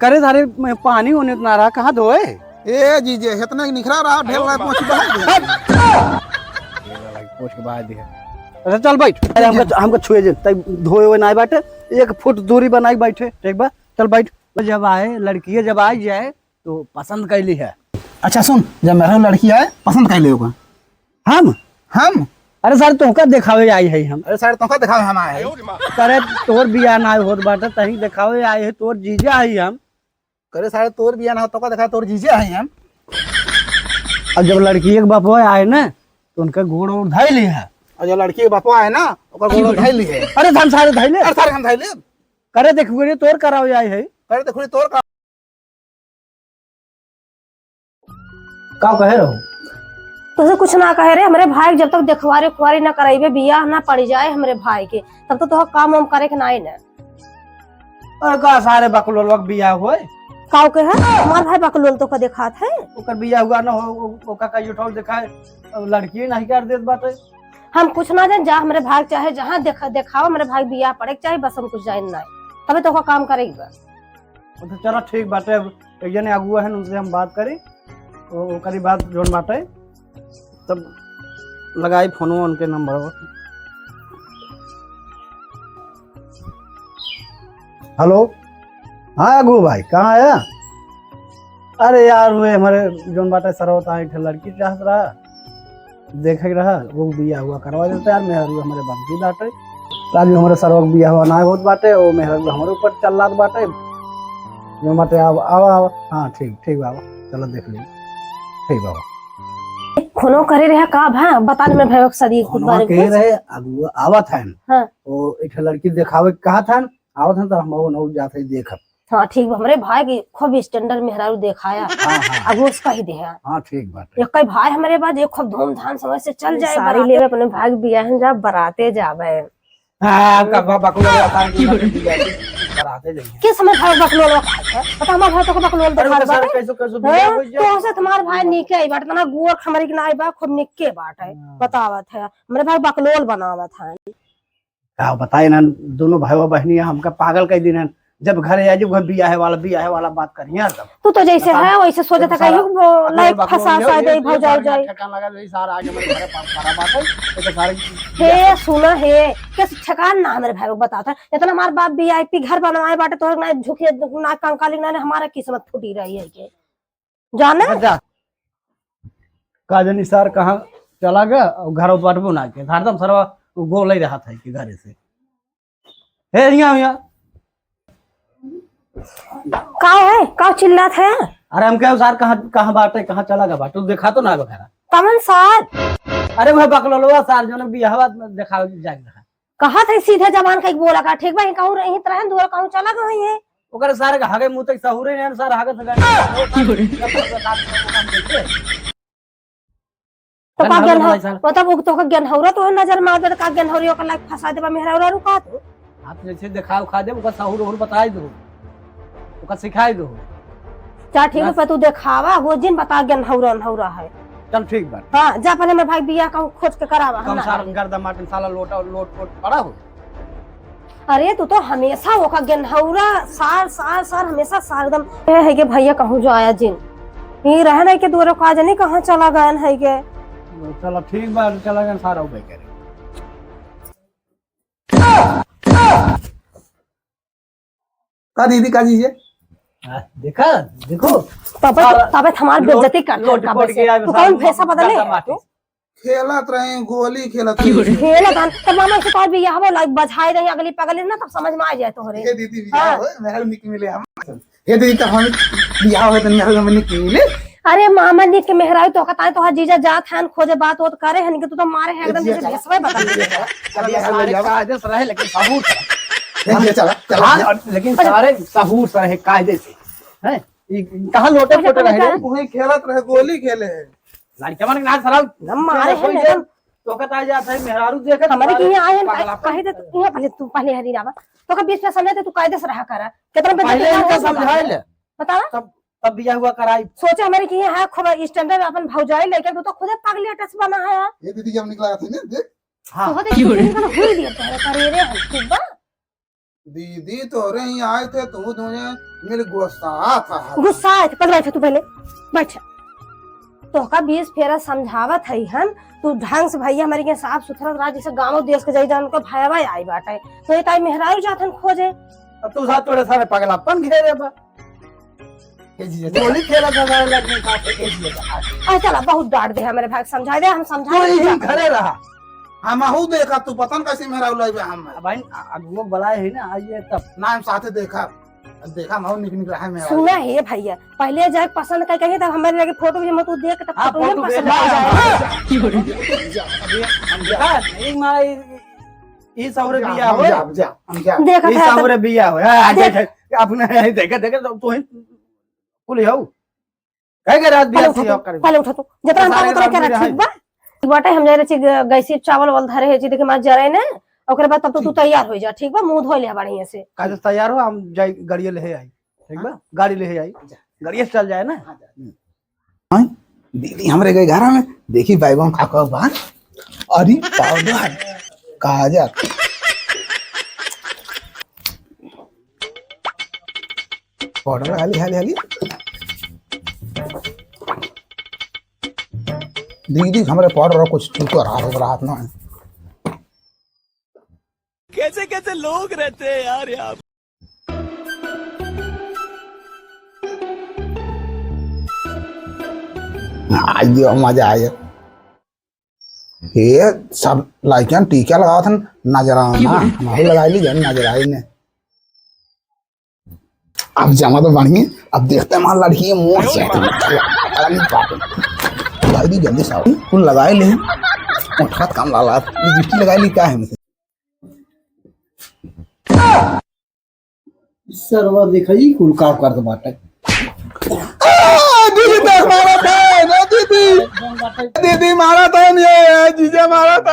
करे धारे में पानी होने ना रहा, कहाँ धोए? ए जीजे इतना निखरा रहा ढेर रहा पहुंच पोछ के बाद दिया। अच्छा चल बैठ, अरे हमको छुए जे तब धोए हुए ना बाटे, 1 फुट दूरी बनाई बैठे, ठीक बा? चल बैठ। जब आए लड़की जब आई जाए तो पसंद कैली है। अच्छा सुन, जब मेरा लड़की आए पसंद कर ले होगा हम अरे सर तोहका दिखावे आई है हम। अरे सर तोका दिखावे हम आए करे तोर बियाह ना होत बाटे तही दिखावे आए है, तोर जीजा आई हम। करे सारे तोर बिया ना तोका दिखा तोर जीजे आए हम। और जब लड़की के बाप आए ना तो उनका गोड़ उठाई ली है। और जब लड़की के बापा आए ना ओकर गोड़ उठाई ली है। अरे धन सारे धैले, अरे सारे हम धैले करे देखबे तोर करावे आई है। करे देखो तोर का कहे रहो तुझे कुछ ना कहे रे, हमारे भाई जब तक देखवारे खुआरी ना कराइबे बियाह ना पड़ जाए हमारे भाई के, तब तो काम वाम करे के नाई ना। और का सारे बकलोल वक्त बियाह होए काव के है हमार भाई बकलोल तो का दिखात है। ओकर बियाह हुआ ना हो, ओका का उठाव दिखाए लड़की नहीं कर देत बाटे। हम कुछ ना जान जा, हमारे भाई चाहे जहाँ देखाओ हमारे भाई बियाह पड़े चाहे बस हम कुछ जान ना तबे तो काम करेगी बस। तो चलो ठीक बाटे, अब एक जने अगुआ है उनसे हम बात करी, ओकरी बात जोन बाटे तब लगाई फोनो उनके नंबर। हेलो, हाँ अगू भाई कहाँ है? अरे यार वे हमारे जोन बाटे सरवत आई थे लड़की चाहत रहा, देखे रहा वो बिया हुआ करवा देते यार। मेहर हमारे बंकी बाटे आज हमारे सरवक बिया हुआ ना होत बाटे, वो मेहर हमारे ऊपर चल रहा बाटे जो बाटे। आवा हाँ ठीक बाबा, चलो देख ली ठीक बाबा। खोनो करे रहे का भा बताने में भाई सदी खुद बारे कह रहे अगुआ आवत है। हां वो एक लड़की दिखावे कहा था आवत है तो हम वो न जाते देख। हाँ ठीक हमारे भाई की खूब स्टैंडर्ड मेहरारू दिखाया। अब उसका ही दिया। हाँ ठीक बात है। एक भाई हमारे बाद एक खूब धूमधाम समझ से चल जाए सारी ले अपने भाई बियाह जा बराते जावे। हां कब बकलोल आता की बराते जाएंगे। किस समय भाई बकलोल है पता हमारा भाई तो बकलोल दिखा रहा है। कैसे बियाह हो जाए तो से तुम्हारे भाई निके आई बात ना गोर हमारी के नाई बा खूब निके बाट है बतावत है हमारे भाई बकलोल बनावत है। का बताए ना दोनों भाई बहनियां हमका पागल कर दिन है। जब घर आ जब बियाह वाला बात करिए तब तू तो जैसे है वैसे सोचा था कहीं लाइक फंसा सा दे भौ जाओ जाए ठकान लगा दे सारा आगे मेरे घर पारा बात है तो सारे हे सुना है कैसे ठकान ना हमारे भाई को बताता इतना हमारे बाप वीआईपी घर बनवाए बाटे तो ना झुके ना कंकाली ना हमारा किस्मत फूटी रही है के जाने काजनी सर कहां चला गया घर पर बना के हरदम सरवा गोल ही रहा था कि घर से हे यहां का है का चिल्लात है। अरे हम क्या सर कहां बाटे कहां चला गया बाटू देखा तो ना बखरा कमन साथ अरे वह बकलोलवा सर जो ने बियाहवा देखा जाए कहा था सीधे जबान का बोला का ठीक भाई कहूं रही तरह दूर कहूं चला गई है ओकर सर हागे मुंह तक सहुरे ने सर हागे तो का ज्ञान हो पता वो तो का ज्ञान हो तो नजर मार दे का ज्ञान हो रही ओकर लाइक फंसा देबा मेहरा रुका तो आप जैसे दिखाओ खा दे ओकर सहुर और बताई दो ओकर सिखाई दो जा ठीक है तू दिखावा वो जिन बता ज्ञान हो रहा है। चल ठीक बात हां जा पहले मेरे भाई बिया का खोज के करावा कम सार गर्दा माटन साला लोट पड़ा हो। अरे तू तो हमेशा ओका गेनहौरा सार हमेशा सार एकदम है के भैया कहूं जो आया जिन ही रह नहीं के दूर का जाने कहां चला गया है के चलो ठीक बा चला गया सारा हो गया का दीदी का जीजे देखा देखो तबे हमार बेइज्जती कर लो तू कौन भैंसा बदले खेलत रहे गोली खेलत तब मामा से कह बियाह हो लाइक बजाई रही अगली पगली ना तब समझ में आ जाए तोहरे हे दीदी बियाह हो मेरा निक मिले हम हे दीदी का हम बियाह हो तो मेरा निक मिले। अरे मामा निक के मेहराई तो कहता है तो जीजा जात है खोजे बात होत करे है कि तू तो मारे है एकदम जैसे भेसवे बता रहे लेकिन सबूत चला चला लेकिन सारे सबूत रहे कायदे से हैं कहां लोटे फोटे रहे वही खेलत रहे गोली खेले है लड़कमन ना सरल हम मारे हैं तो कहता जाता है मेहरारू देखे हमारे के यहाँ आए कहे दे तू यहाँ पहले तू पहले हरी रावा तो का बीच में समय दे तू कायदे से रहा करा कितना पहले इनका समझाए ले बता तब बियाह हुआ कराई सोचे हमारे के यहाँ है खूब स्टैंडर्ड अपन भौजाई लेके तू तो खुद पागली अटस बना है ये दीदी जब निकला था ना देख हां तो होते हुई दिया तेरे करे रे ठीक बा दीदी तोरे ही आए थे, तुझे मेरे गुस्सा था। गुस्सा आए थे, पहले बैठ तू, पहले बैठ। तो का 20 फेरा समझावत है हम, तू ढंग से भैया हमारे के साफ सुथरा राज जैसे गांव देश के जाई जान को भैया भाई आई बाटे, तो ये ताई मेहरारू जाथन खोजे। अब तू साथ थोड़े सारे पागलापन घेरे बा, गोली खेला जा लगने का अरे चला, बहुत डांट दे हमारे भाई, समझा दे, हम समझा तो घरे रहा। हम आहू देखा, तू पता कैसे मेरा उलाई हम भाई अगुआ बुलाए है ना, आइए तब ना हम साथे देखा महू निक रहा है मेरा। सुना है भैया, पहले जाए पसंद कर कहीं तब हमारे लगे फोटो भी तू देख तब हाँ, फोटो फोटो पसंद भेजा। आ जाएगा। ई सौरे बिया हो, देखा ई था सौरे बिया हो, आ देख अपने देखा तो ही कुल हो कहे के रात बिया से कर। पहले उठा तू, जितना हम सारे उतना ग्राम क्या में ठीक बा। बाटे हम जाए रहे गैसी चावल वाल धरे है जी, देखे मां जरे ने, ओकरे बाद तब तो तू तैयार हो जा, ठीक बा, मुंह धो ले बढ़िया से। काहे तैयार हो, हम जाई गाड़ी ले आई, ठीक बा, गाड़ी ले आई, गाड़ी से चल जाए ना। दीदी हमरे गए घर में देखी बैगन खा कर बाहर, अरे पाउडर काजल पाउडर हाली हाली हाली। दीदी हमारे पाउडर कुछ ठीक हो रहा ना। कैसे कैसे लोग रहते हैं यार यहाँ। आज मजा आया, ये सब लाइकन टीका लगा था नजर आना, हमारे लगा ली जन नजर आई ने। अब जमा तो बढ़िए, अब देखते हैं हमारा लड़की मुंह से दी जल्दी साहब फुल लगाए ले, उठत काम लाला लिपस्टिक लगाए ली, क्या है मुझे सरवा दिखाई कुल काम कर दो बाटे। दीदी देख मारा था ना, दीदी मारा था, ये जीजा मारा था।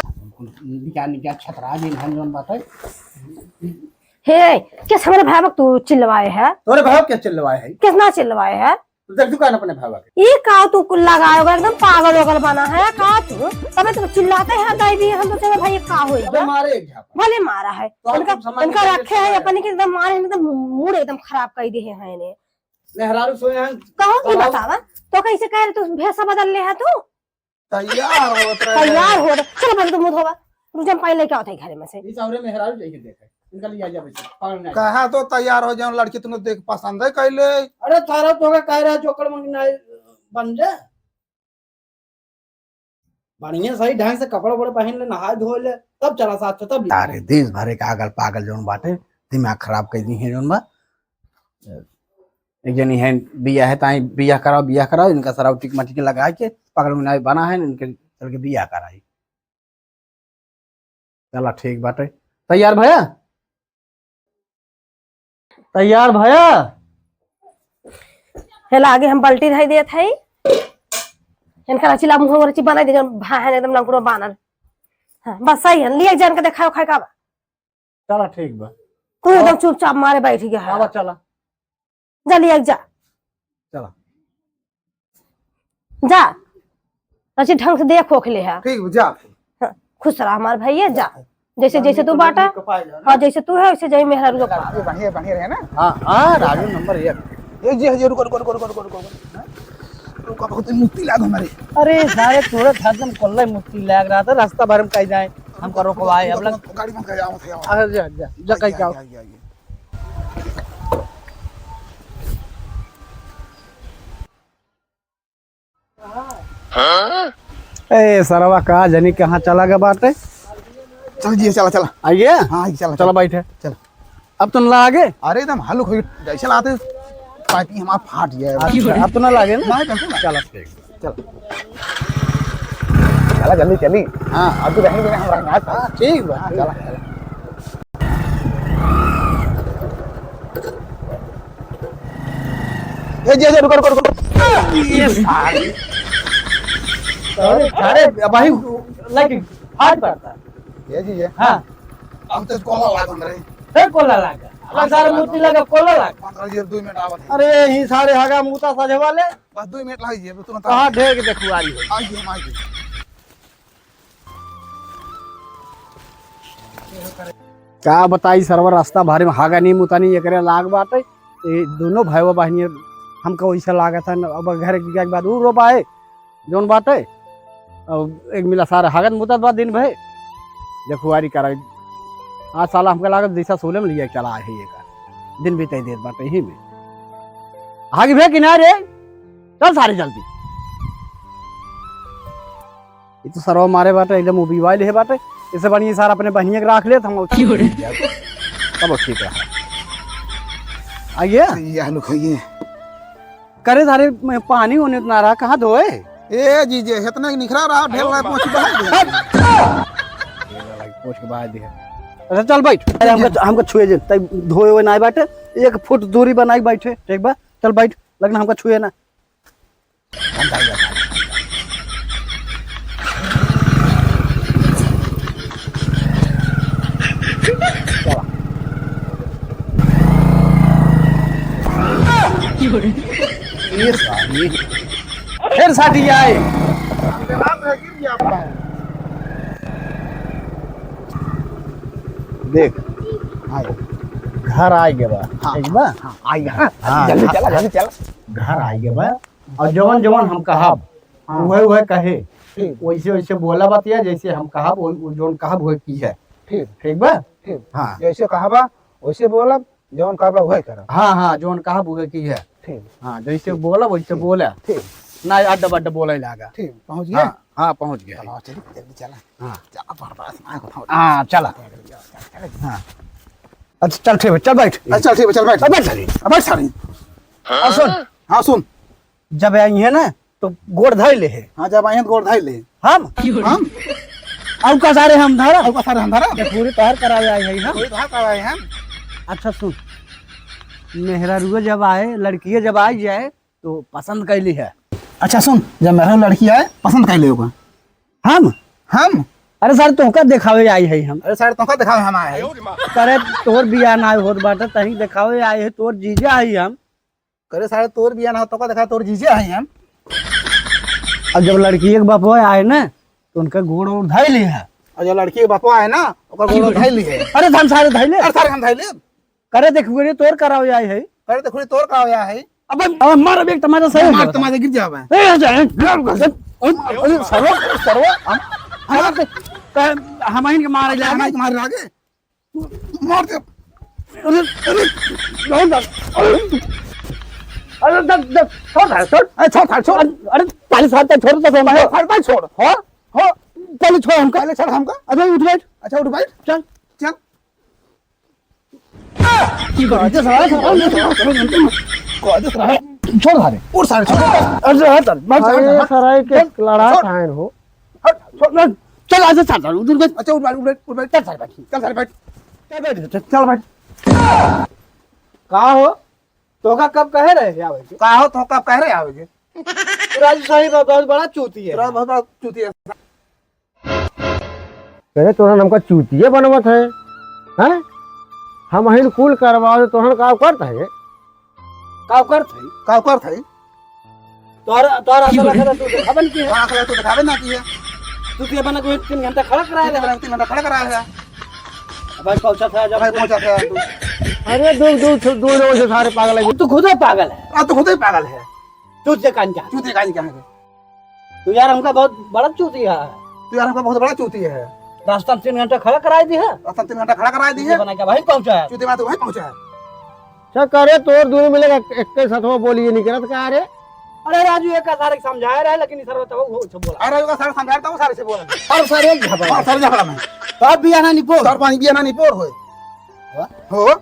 निका छतरा दिन हम जोन बाटे। हे किस हमारे भाई तू चिल्लवाए है, तोरे भाव क्या चलवाए है, किसना चिल्लवाए है? देख दुकान अपने भाव के ये का तू लगाए होगा, एकदम पागल वगल बना है का तू, तबे तो चिल्लाते हैं दाई भी, हम तो चले भाई का होएगा, मारे एक झापा भले मारा है तो इनका, आप समझ इनका नहीं रखे है अपन के एकदम मारे, एकदम मूड एकदम खराब कर दिए हैं इन्हें। मेहरारू सोए हैं। कहो की बतावा तो कैसे कह रहे तू भेसा बदल ले है तू, तैयार हो तैयार हो चलो पहले तू मुंह धोवा, रुजम पहले क्या होता है घर में से। इस औरे मेहरारू जाइए देखे इनका लिया जा बेटा पागल नहीं। कहा तो तैयार हो जाओ, लड़की तुमने देख पसंद है कैले। अरे तारा तो का कह रहा जोकर मंगना बन जा, बढ़िया सही ढंग से कपड़ा वपड़ा पहन ले, नहा धो ले, तब चला साथ से तब। अरे देश भरे का आगल पागल जोन बाटे, दिमाग खराब कर दी है जोन बा। एक जनी है बिया है, ताई बिया कराओ इनका सराव टिक मटिक लगा के पागल में बना है, इनके चल के बिया कराई। चला ठीक बाटे, तैयार भैया, तैयार भैया। हेला आगे हम पलटी रही देत है, इनका रचिला मुंह रची बना दे जन भाहन एकदम लंकुरो बानर। हां बस सही है, लिए जान के दिखाओ खाए का। चला ठीक बा, तू एकदम चुपचाप मारे बैठ गया है, आवा चला जा लिए जा, चला जा रची ढंग से देख खोखले है। ठीक जा, हाँ, खुश रहा हमारे भैया, जा जैसे जैसे तू बाटा, हाँ जैसे तू है वैसे जाई मेहरारू का पास। बढ़िया बढ़िया रहे ना। हां हां राजू नंबर 1। ये जी रुको रुको रुको रुको रुको रुको रुको, बहुत मुक्ति लाग हमारे। अरे सारे थोड़े धर्म कोल्ले मुक्ति लग रहा था, रास्ता भर में कहीं जाए हमको रोकवाए, अब लग गाड़ी में कर जाओ थे। आ जा जा जा कहीं जाओ। ए सरवा का जनी कहाँ चला गया बाटे। चल जी चला चला, आइए हाँ चला चलो बैठे, चल। अब तो ना लागे, अरे एकदम हल्लुक हो जैसे लाते पाइपिंग हमारा फाट गया है। अब तो ना लागे ना। नहीं बिल्कुल चलो ठीक, चल चला जल्दी चली। हाँ अब तो रहने देना हमारा नाच। ठीक बा, चला चला। ये जी रुको रुको रुको, ये सारे अरे भाई लाइक फाट पड़ता है। ये जी ये हाँ अब तो कोला लाग हमरे, फिर कोला लागा, अलग सारे मूर्ति लगा कोला लागा। 15 जी 2 मिनट आवत है। अरे ही सारे हगा मुता सजे वाले बस 2 मिनट लागिए तुरंत कहाँ ढेर के देखुआरी हो। आइए हम आइए। क्या बताई सरवर रास्ता भारी में हागा नहीं मुतानी ये करे लाग बाटे ये दोनों भाई बहनी हमको वैसा लागा था अब घर के बाद रो पाए जोन बाटे अब एक मिला सारा हागत मुतत बाद दिन भे जखुआरी करा आज साला हमको लागत जैसा सोले में लिया चला है ये का दिन बीते देर बाटे ही में आगे भे किनारे चल सारे जल्दी ये तो सरवा मारे बाटे एकदम मोबाइल है बाटे इससे बढ़िया सारा अपने बहनिया के रख ले हम तब ठीक है आइए ये आलू खाइए। करे सारे पानी होने उतना रहा कहाँ धोए ए जीजे इतना निखरा रहा ढेर रहा पहुंच पोछ के बाद दिया अच्छा चल बैठ अरे हमको छुए जे तब धोए हुए ना बाटे 1 फुट दूरी बनाई बैठे ठीक बा चल बैठ लगना हमको छुए ना ये साली फिर साथी आए देख आए घर आ गए बा ठीक बा आ गया जल्दी चला जल्दी चला। घर आ गए बा और जवन जवन हम कहब वही वही कहे वैसे वैसे बोला बतिया जैसे हम कहब जोन कहब वही की है ठीक ठीक बा ठीक हाँ जैसे कहा वैसे बोला जौन कहा वही करा। हाँ हाँ जोन कहब वही की है ठीक हाँ जैसे बोला वैसे बोला ठीक ना अड्डा बड्डा बोले लागा ठीक पहुंच गया। हाँ हाँ पहुंच गया चलो चलिए जल्दी चला। हाँ चला बर्दाश्त ना को हाँ चला हाँ अच्छा चल ठीक है चल बैठ अच्छा ठीक है चल बैठ बैठ सारी बैठ सारी। और सुन हाँ सुन जब आई है ना तो गोड़ धर ले है हाँ जब आए गोड़ धाई ले हम अब का सारे हम धरा और सारे हम धरा पूरी तैयार कराए आए हैं ना कोई धार कराए हैं। अच्छा सुन मेहरारू जब आए लड़की जब आई जाए तो पसंद कैली है अच्छा सुन जब मेरा लड़की आए पसंद कर ले होगा हम हम अरे सर तुमका दिखावे आई है हम अरे सारे तुमको दिखावे हम आए करे तोर बिया ना होत बाटे तही दिखावे आए है तोर जीजा आई हम करे सारे तोर बिया ना तो दिखा तोर जीजे आए हम। अब जब लड़की के बाप आए ना तो उनका गोड़ उड़ धर ली है और जब लड़की के बापा आए ना ओकर गोड़ धाई ली है। अरे हम सारे धर ले अरे सारे हम धाई ले करे देखुए तोर करावे आई है करे तो खुली तोर का आया है। अब मार अब एक टमाटर सही मार तुम्हारे गिर जावे अरे सरवा हम के मारे ले हमारे तुम्हारे आगे मार दे। अरे दब छोड़ अरे पहले साथ छोड़ तो मैं फट छोड़ हो पहले छोड़ हमको पहले छोड़ हमको। अबे उठ बैठ अच्छा उठ बैठ चल चल छोड़ सारे उठ सारे छोड़ अरे सराय के लड़ाई खान हो चल आज चल उधर बैठ अच्छा उठ बैठ उठ बैठ उठ बैठ चल सारे बैठ चल सारे बैठ चल बैठ कहा हो तो का कब कहे रहे आवे का हो तो कब कह रहे आओगे राजू साहिब बहुत बड़ा चूती है तेरा बहुत बड़ा चूती है। पहले तोहन हमका चूतिए बनवत है हैं हम हिन कुल करवाओ तोहन का करत है का करत है का कर थे तोरा तोरा असल असल तू देखबन की है का कर तो दिखावे ना की है तू के बना को 3 घंटा खड़ा कराए रहे 3 घंटा खड़ा कराया है। भाई पहुंचा था जब भाई पहुंचा था तू अरे दो लोग से सारे पागल है तू खुद ही पागल है आ तो खुद ही पागल है तू से कान क्या चूती का क्या है तू यार हमका बहुत बड़ा चूती है तू यार हमका बहुत बड़ा चूती है। रास्ता में 3 घंटा खड़ा कराए दी है रास्ता 3 घंटा खड़ा कराया दी है बना के भाई पहुंचा है चूती में तो वही पहुंचा है। क्या करे तोर दूर मिलेगा एक के साथ वो बोलिए नहीं करत का रे अरे राजू एक का सारे समझाया रहा लेकिन इधर बताओ वो सब बोला अरे होगा सारे समझाता हूं सारे से बोला और सारे एक झगड़ा और सारे झगड़ा में तो अब भी आना नहीं पो तोर पानी बिया ना नहीं पोर होए हो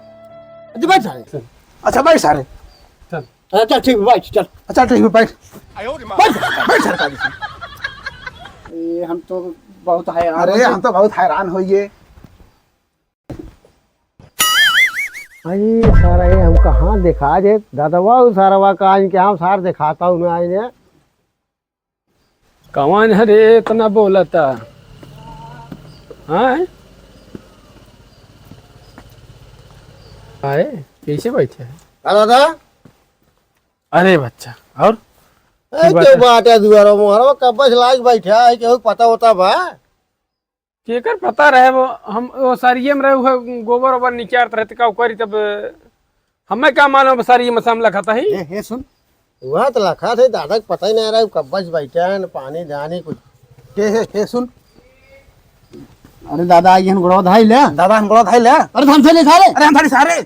जी बैठ सारे अच्छा बैठ सारे चल ठीक है बैठ चल अच्छा ठीक है बैठ बैठ सारे का ये हम तो बहुत है अरे हम तो बहुत हैरान होइए। अरे सारा ये हम कहाँ दिखा दे दादावा सारा का आज के हम सार दिखाता हूँ मैं आज ने कौन है रे इतना बोलता हाँ आए कैसे बैठे हैं? दादा अरे बच्चा और ए बात के है? बात है दुआरा मोहरा कब बस लाग बैठा है केहू पता होता बा केकर पता रहे वो हम वो सारिये में रहे हुए गोबर ओबर निकालते रहते का करी तब हमें क्या मालूम सारी में सामला खाता है हे सुन वहाँ तो लखा थे दादा को पता ही नहीं आ रहा है कब बच बैठे हैं पानी जाने कुछ हे सुन अरे दादा ये गुड़वा धाई ले दादा हम गोड़ा ले अरे हम से ले सारे अरे हम थारी सारे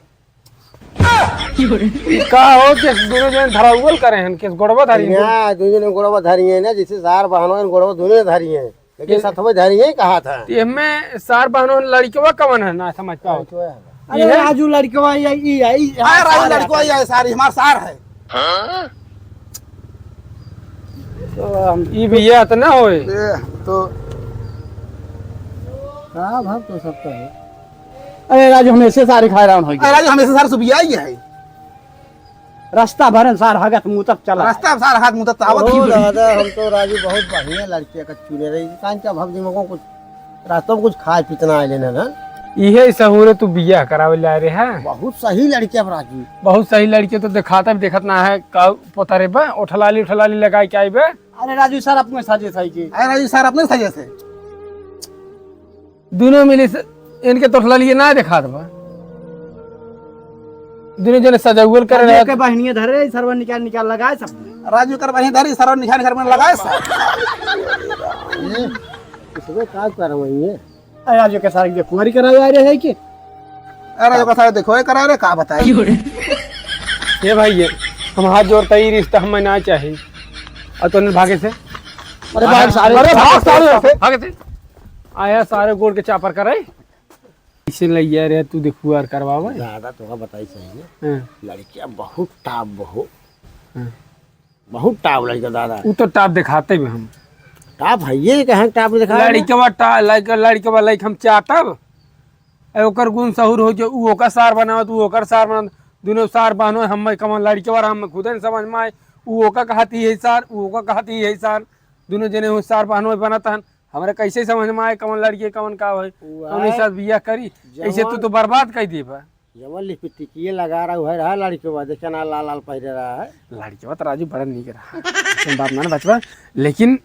का हो के दोनों जन धरा उगल करे हैं के गोड़वा धारी यहाँ दोनों ने गोड़वा धारी है ना जैसे सार बहनों गोड़वा दोनों धारी है लेकिन सतवा धारी है कहा था ये में सार बहनों लड़कियों कवन है ना समझ पाओ अरे राजू लड़कवा ये आए राजू लड़को आई सारी हमार सार है ये भी ये तो ना होए तो हाँ भाग तो सबका है। अरे राजू हम ऐसे सारे खाए रहा हूँ राजू हमेशा सार सुबिया ही है रास्ता भरन सार हगत मुंह तक चला रास्ता सार हाथ मुंह तक आवत ओ दादा हम तो राजू बहुत बढ़िया लड़के का चुने रही कान क्या भव दिमागों कुछ रास्तों में कुछ खाए पीतना आए लेना ना ये सहूरे तू बिया करावे ला रहे हैं बहुत सही लड़के अब राजू बहुत सही लड़के तो दिखाता भी देखत ना है का पोतारे बे उठलाली लगा के आई बे अरे राजू सर अपने साजे सही की अरे राजू सार अपने सही से दोनों मिली इनके तो उठलाली ना दिखात बा दोनों जने सजाउल कर रहे के बहनिए धरे सरवर निकाल लगाए सब राजू कर बहनी धारी सार निशान कर में लगाए सार इसमें का कर रही है अरे राजू के सारे कुमारी करावे आ रहे है कि अरे राजू का सारे देखो करा रे का बताए ये भाई ये हम हाथ जोड़ता ही रिश्ता हमें ना चाहिए और तो भागे से अरे भाग सारे भागे से आया सारे गोड़ के चापर करे इसे ले यार रे तू देखू यार करवावा दादा तो बताई सही है हां लड़कियां बहुत टाप बहुत टाप लड़का दादा वो तो टाप दिखाते भी हम टाप है ये कहां टाप दिखा लड़कवा लाइक हम चाटब ओकर गुण सहूर हो जो ऊ ओकर सार बनावत ऊ ओकर सार बनावत दोनों सार बहनो हम कमन लड़कवा हम खुद नहीं समझ में आए ऊ ओका कहती यही सार ऊ ओका कहती यही सार दोनों जने हो सार बहनो बनत हन हमरा कैसे समझ में आए कमन लड़की कमन का होय उन्हीं साथ बियाह करी ऐसे तो बर्बाद कर दी बा जवन लिपस्टिक लगा रहा है लड़के बाद देखे ना लाल लाल पहने रहा है लड़कवा तो राजू बड़ा नहीं रहा बात ना बचवा लेकिन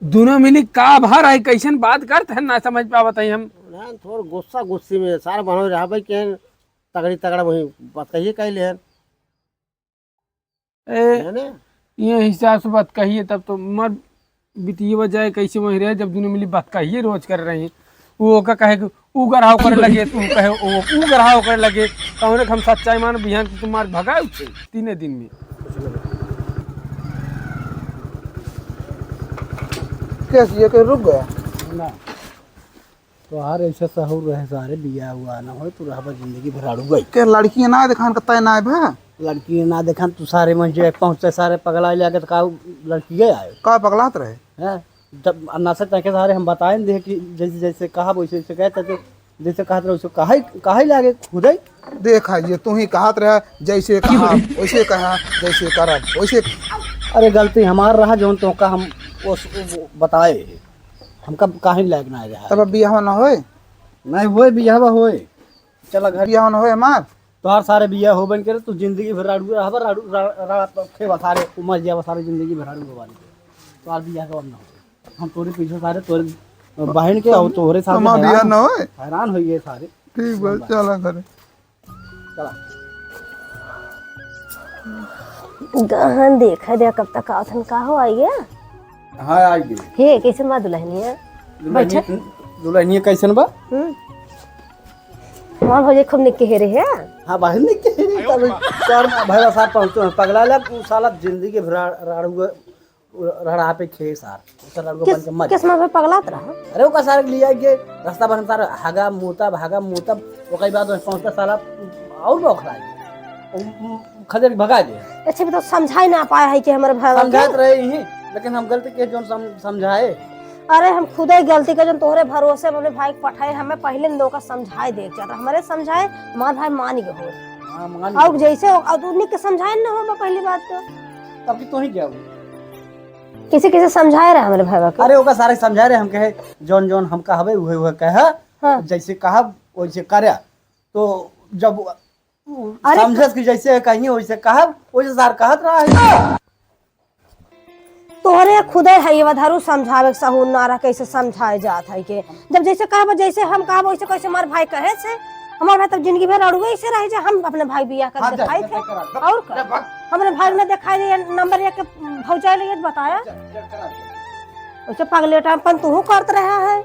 दोनों मिली का भर है कैसन बात करते हैं ना समझ पावत है हम ना थोड़ा गुस्सा गुस्से में सारा बनो रहा भाई के तगड़ी तगड़ा वही बात कहिए कहले हैं ये हिसाब से बात कहिए तब तो मर बितिये बजाय कैसे वही रहे जब दोनों मिली बात कहिए रोज कर रहे हैं वो का कहे कि ऊ गढ़ाव करे लगे तू कहे ऊ गढ़ाव करे लगे कौन हम सच्चाई मान बिहान की तुम्हार भगाए 3 दिन में कैसे ये रुक गया ना तो हर ऐसे सहूर रहे सारे बिया हुआ ना हो तू रहबा जिंदगी भर अड़ू गई के लड़की ना दिखान कत्ता ना भा लड़की ना देखा तू सारे मंजे पहुंचते सारे पगला लेके तो का लड़की आए का पगलात रहे हैं जब अन्नासे तक सारे हम बताए दे कि जैसे जैसे कहा वैसे वैसे कहते तो जैसे कहते वैसे काहे लागे खुद ही देखा ये तू ही कहत रहा जैसे कहा वैसे कहा जैसे करब वैसे अरे गलती हमार रहा जो तो का हम वो बताए हमका काहे लायक ना रहा तब बियाह ना होए नहीं होए बियाह होए चला घर बियाह ना होए मार तोहार सारे बिया हो बन करे तू जिंदगी भर राडू रहबा राडू खेबा सारे उमर जाबा सारे जिंदगी भर राडू होवाली तोहार बिया का ना हो हम तोरे पीछे सारे तोरे बहन के और तोरे साथ हमार बियाह ना होए हैरान होइए सारे ठीक बा चला करे चला गहन देखा दे कब तक आथन का हो आई है हां आ गई हे कैसे मा दुल्हनिया बैठे दुल्हनिया कैसन बा मां भौजी खूब निके हे रे है हां बाहर निकले तब चार भाईवा साथ पहुंचते पगला ले साला जिंदगी भर राडू रड़ा पे खे सार उस राडू बन के मर किस मां पगलात रहा अरे वो का सारे लिया के रास्ता बन सारा हागा मोता वो कई बात पहुंचता साला और बखला खजर भगा दे अच्छा भी तो समझाई ना पाया है कि हमारे भाई समझात रहे ही लेकिन हम गलती के जोन समझाए अरे हम खुद ही गलती कर जो तोहरे भरोसे अपने भाई को पठाए हमें पहले लोग का समझाए देख जाता हमारे समझाए हमारे भाई मान गए हो हां मान और जैसे और तू के समझाए ना हो पहली बात तो तब की तो ही क्या किसी समझाए रहे हमारे भाई को अरे ओका सारे समझा रहे हम कहे जोन जोन हम कहबे उहे कहे हाँ। जैसे कहब वैसे करे तो जब समझस कि जैसे कहिए वैसे कहब वैसे सार कहत रहा है तोहरे खुदे है ये वधारू समझावे के सहूर नारा कैसे समझाए जात है के जब जैसे कहब जैसे हम कहब वैसे कैसे हमारे भाई कहे से हमारे भाई तब जिंदगी भर अड़ुए ऐसे रहे जे हम अपने भाई बियाह हाँ, कर जा, दिखाई जा, थे करा, जा, और जा, का भाग, हमारे भाई ने दिखाई दिया नंबर 1 के भौजाई लिए बताया जा, करा, जा। वैसे पगलेटा अपन तू करत रहा है